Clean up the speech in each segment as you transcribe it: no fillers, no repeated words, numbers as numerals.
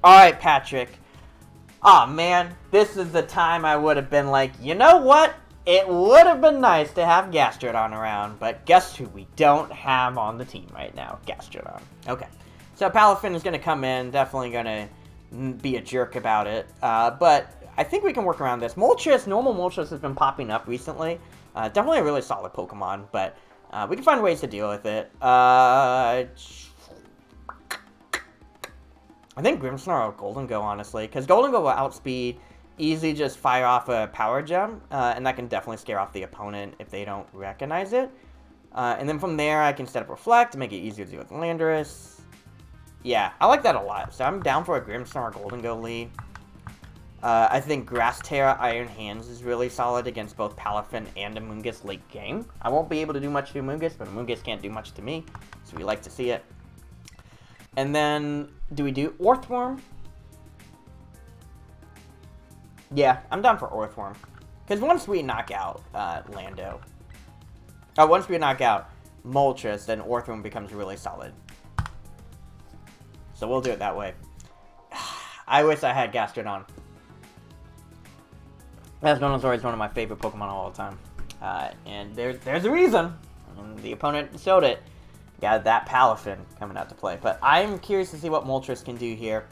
Alright, Patrick. Aw, man, this is the time I would have been like, you know what? It would have been nice to have Gastrodon around, but guess who we don't have on the team right now? Gastrodon. Okay, so Palafin is going to come in, definitely going to be a jerk about it, but I think we can work around this. Moltres, normal Moltres has been popping up recently. Definitely a really solid Pokemon, but we can find ways to deal with it. I think Grimmsnarl or Golden Go, honestly, because Golden Go will outspeed, easily just fire off a Power Gem, and that can definitely scare off the opponent if they don't recognize it. And then from there, I can set up Reflect to make it easier to deal with Landorus. Yeah, I like that a lot, so I'm down for a Grimmsnarl or Golden Go lead. I think Grass Terra Iron Hands is really solid against both Palafin and Amoonguss late game. I won't be able to do much to Amoonguss, but Amoonguss can't do much to me, so we like to see it. And then, do we do Orthworm? Yeah, I'm down for Orthworm. Because once we knock out once we knock out Moltres, then Orthworm becomes really solid. So we'll do it that way. I wish I had Gastrodon. Gastrodon is always one of my favorite Pokemon of all time. And there's a reason. And the opponent showed it. Got that Palafin coming out to play. But I'm curious to see what Moltres can do here.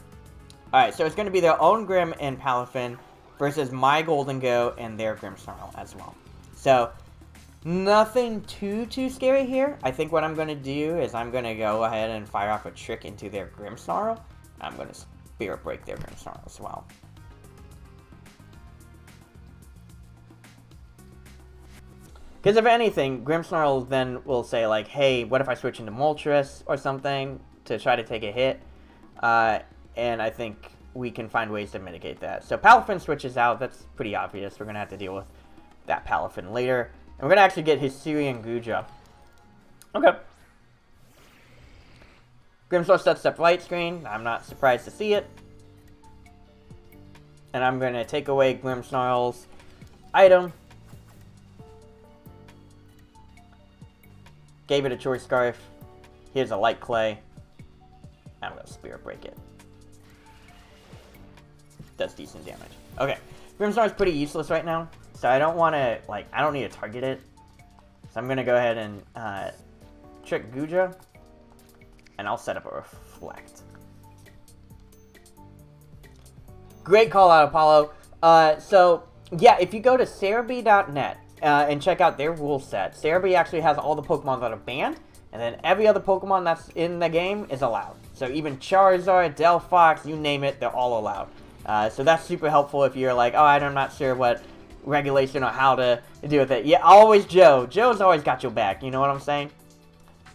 Alright, so it's going to be their own Grimm and Palafin versus my Golden Go and their Grimmsnarl as well. So, nothing too scary here. I think what I'm going to do is I'm going to go ahead and fire off a Trick into their Grimmsnarl. I'm going to Spirit Break their Grimmsnarl as well. Because if anything, Grimmsnarl then will say, like, hey, what if I switch into Moltres or something to try to take a hit? And I think we can find ways to mitigate that. So Palafin switches out. That's pretty obvious. We're going to have to deal with that Palafin later. And we're going to actually get Hisuian Guja. Okay. Grimmsnarl sets up light screen. I'm not surprised to see it. And I'm going to take away Grimmsnarl's item. Gave it a Choice Scarf. Here's a Light Clay. I'm going to Spirit Break it. Does decent damage. Okay. Grimmsnarl is pretty useless right now. So I don't want to, like, I don't need to target it. So I'm going to go ahead and Trick Guja. And I'll set up a Reflect. Great call out, Apollo. So, yeah, if you go to Cerebi.net, and check out their rule set. Cerebi actually has all the Pokemon that are banned, and then every other Pokemon that's in the game is allowed. So even Charizard, Delphox, you name it, they're all allowed. So that's super helpful if you're like, oh, I'm not sure what regulation or how to deal with it. Yeah, always Joe. Joe's always got your back, you know what I'm saying?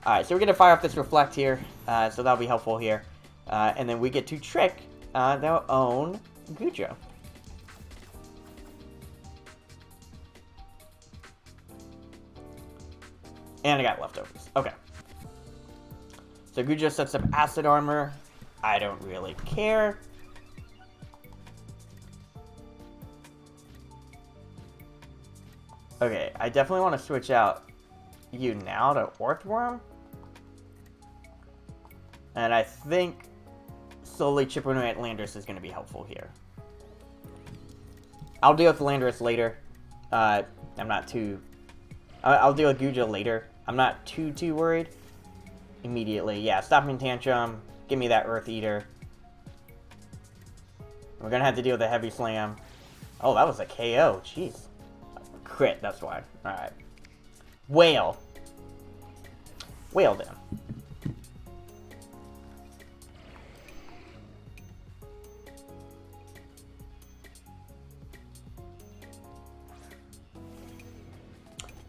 Alright, so we're going to fire off this Reflect here, so that'll be helpful here. And then we get to Trick their own Gujo. And I got leftovers. Okay. So Guja sets up Acid Armor. I don't really care. Okay, I definitely want to switch out you now to Orthworm. And I think slowly chipping away at Landorus is going to be helpful here. I'll deal with Landorus later. I'm not too... I'll deal with Guja later. I'm not too worried. Immediately, yeah. Stopping Tantrum. Give me that Earth Eater. We're gonna have to deal with a Heavy Slam. Oh, that was a KO. Jeez. Crit, that's why. Alright. Whale. Whale down.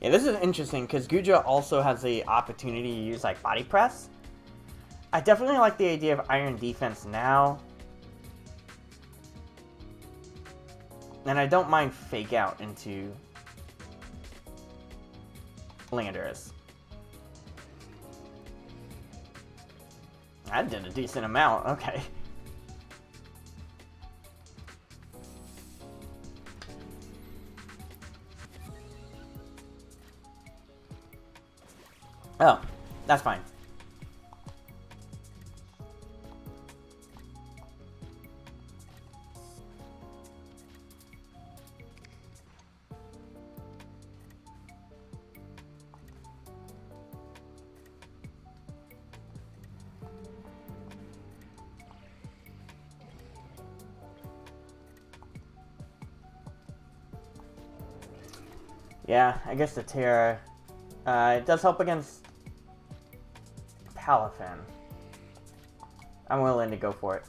Yeah, this is interesting because Guja also has the opportunity to use like Body Press. I definitely like the idea of Iron Defense now. And I don't mind Fake Out into Landorus. I did a decent amount, okay. Oh, that's fine. Yeah, I guess the Terra. It does help against Palafin. I'm willing to go for it.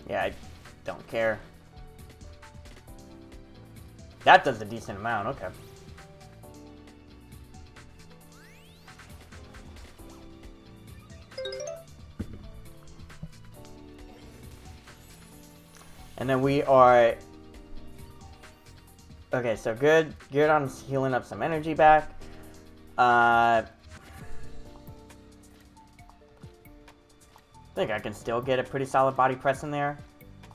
Yeah, I don't care. That does a decent amount, okay. And then we are... Okay, so good on healing up some energy back. I think I can still get a pretty solid body press in there.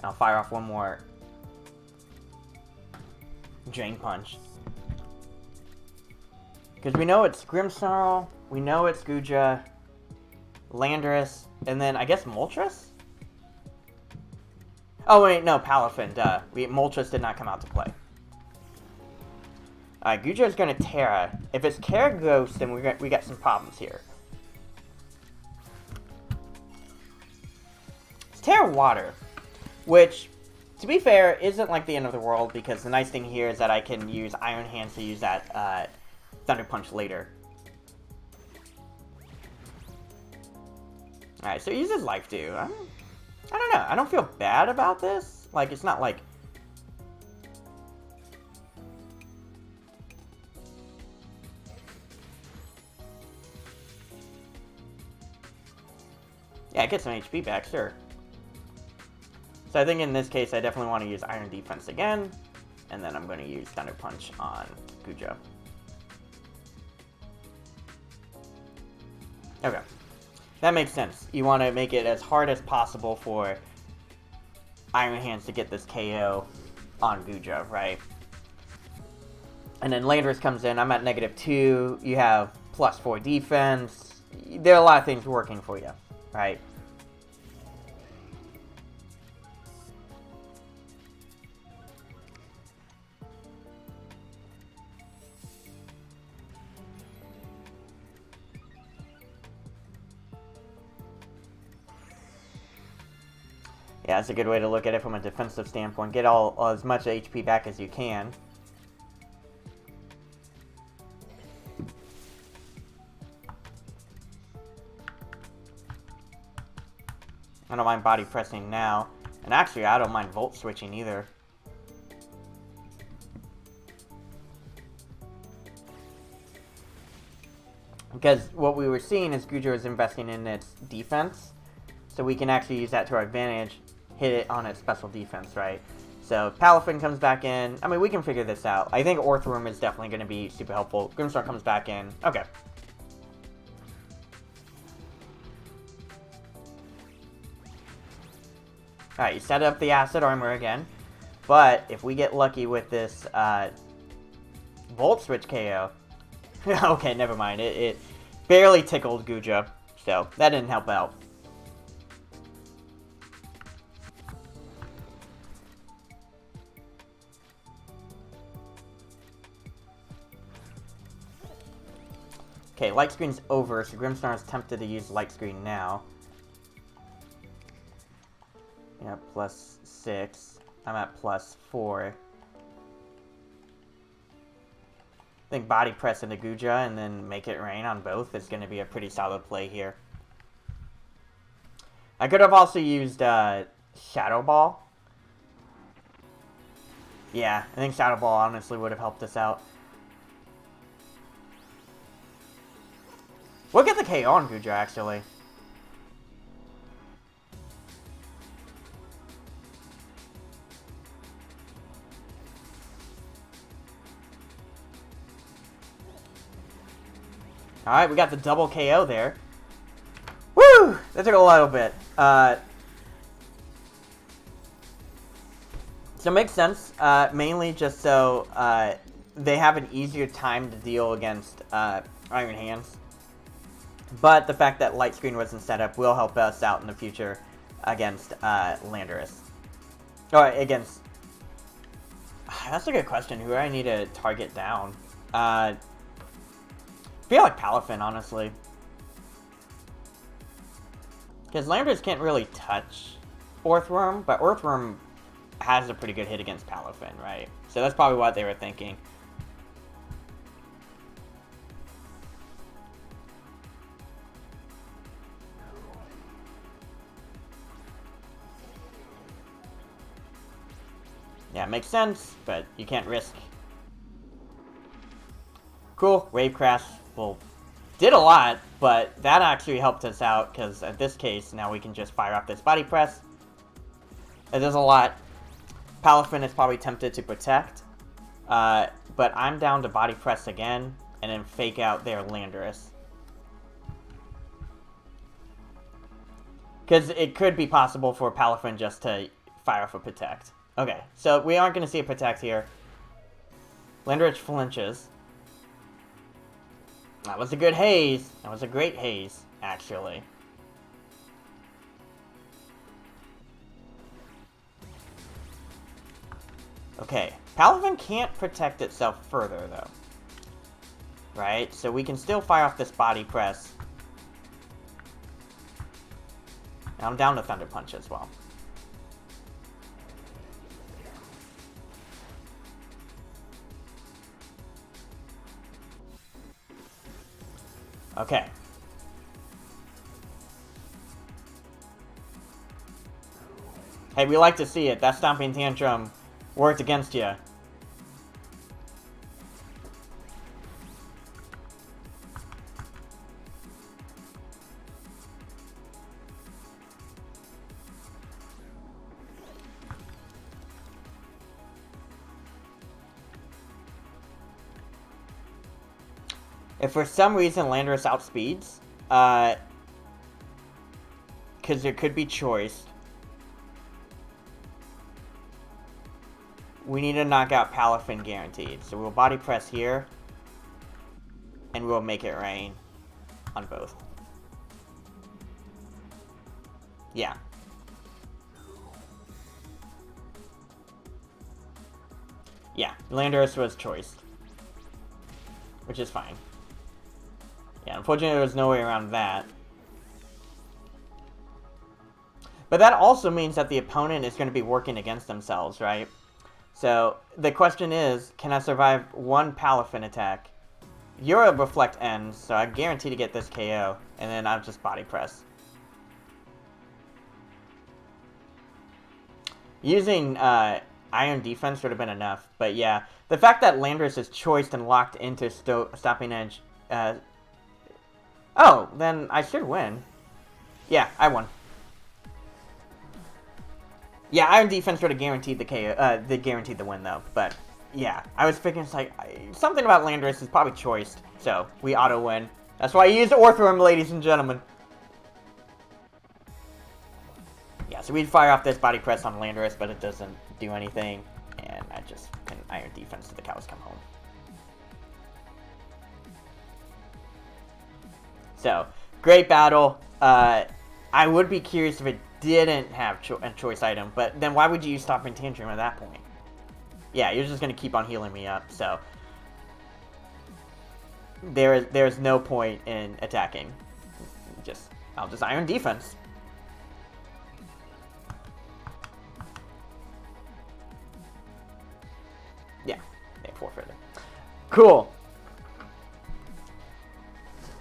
I'll fire off one more Drain Punch. Because we know it's Grimmsnarl, we know it's Guja, Landorus, and then I guess Moltres? Oh wait, no, Palafin, duh. Moltres did not come out to play. Alright, Guja's gonna Terra. If it's Terra Ghost, then we got some problems here. It's Terra Water, which, to be fair, isn't like the end of the world, because the nice thing here is that I can use Iron Hands to use that Thunder Punch later. Alright, so he uses Life Dew. I don't know. I don't feel bad about this. Like, it's not like... Yeah, I get some HP back, sure. So I think in this case, I definitely want to use Iron Defense again. And then I'm going to use Thunder Punch on Gujo. Okay. That makes sense. You want to make it as hard as possible for Iron Hands to get this KO on Gujo, right? And then Landorus comes in. I'm at -2. You have +4 defense. There are a lot of things working for you, right? Yeah, that's a good way to look at it from a defensive standpoint. Get all as much HP back as you can. I don't mind body pressing now. And actually, I don't mind volt switching either. Because what we were seeing is Gujo is investing in its defense. So we can actually use that to our advantage. Hit it on its special defense, right? So Palafin comes back in. I mean, we can figure this out. I think Orthworm is definitely going to be super helpful. Grimmsnarl comes back in. Okay. Alright, you set up the Acid Armor again. But if we get lucky with this Volt Switch KO... okay, never mind. It barely tickled Gujo. So, that didn't help out. Okay, Light Screen's over, so Grimmsnarl is tempted to use Light Screen now. Yeah, +6. I'm at +4. I think Body Press into Guja and then make it rain on both is going to be a pretty solid play here. I could have also used Shadow Ball. Yeah, I think Shadow Ball honestly would have helped us out. We'll get the KO on Guja, actually. Alright, we got the double KO there. Woo! That took a little bit. So it makes sense, mainly just so they have an easier time to deal against Iron Hands. But the fact that Light Screen wasn't set up will help us out in the future against Landorus. Or against... That's a good question. Who do I need to target down? I feel like Palafin, honestly. Because Landorus can't really touch Orthworm, but Orthworm has a pretty good hit against Palafin, right? So that's probably what they were thinking. Yeah, it makes sense, but you can't risk. Cool, Wave Crash, well, did a lot, but that actually helped us out, because in this case, now we can just fire off this Body Press. It does a lot. Palafin is probably tempted to protect, but I'm down to Body Press again, and then fake out their Landorus. Because it could be possible for Palafin just to fire off a Protect. Okay, so we aren't going to see a Protect here. Landorus flinches. That was a good haze. That was a great haze, actually. Okay, Palafin can't protect itself further, though. Right? So we can still fire off this Body Press. Now I'm down to Thunder Punch as well. Okay. Hey, we like to see it. That Stomping Tantrum worked against you. If for some reason Landorus outspeeds, because there could be choice, we need to knock out Palafin guaranteed. So we'll Body Press here, and we'll make it rain on both. Yeah. Yeah, Landorus was choiced, which is fine. Yeah, unfortunately there was no way around that. But that also means that the opponent is going to be working against themselves, right? So the question is, can I survive one Palafin attack? Your Reflect ends, so I guarantee to get this KO, and then I'll just Body Press. Using Iron Defense would have been enough, but yeah. The fact that Landorus is choiced and locked into Stopping Edge... Oh, then I should win. Yeah, I won. Yeah, Iron Defense would have guaranteed the KO. They guaranteed the win though. But yeah, I was thinking it's like something about Landorus is probably choiced, so we auto win. That's why I used Orthworm, ladies and gentlemen. Yeah, so we'd fire off this Body Press on Landorus, but it doesn't do anything, and I just can Iron Defense till the cows come home. So, great battle. I would be curious if it didn't have a choice item, but then why would you use Stopping Tantrum at that point? Yeah, you're just going to keep on healing me up, so... There's no point in attacking. I'll just Iron Defense. Yeah, they forfeited. Cool.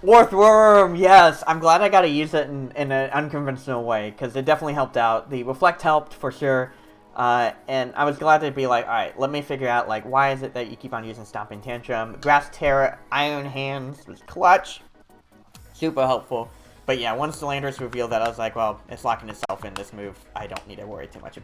Orthworm, yes! I'm glad I got to use it in an unconventional way, because it definitely helped out. The Reflect helped, for sure, and I was glad to be like, alright, let me figure out, like, why is it that you keep on using Stomping Tantrum? Grass Terror, Iron Hands was clutch. Super helpful. But yeah, once the Landorus revealed that, I was like, well, it's locking itself in this move. I don't need to worry too much about it.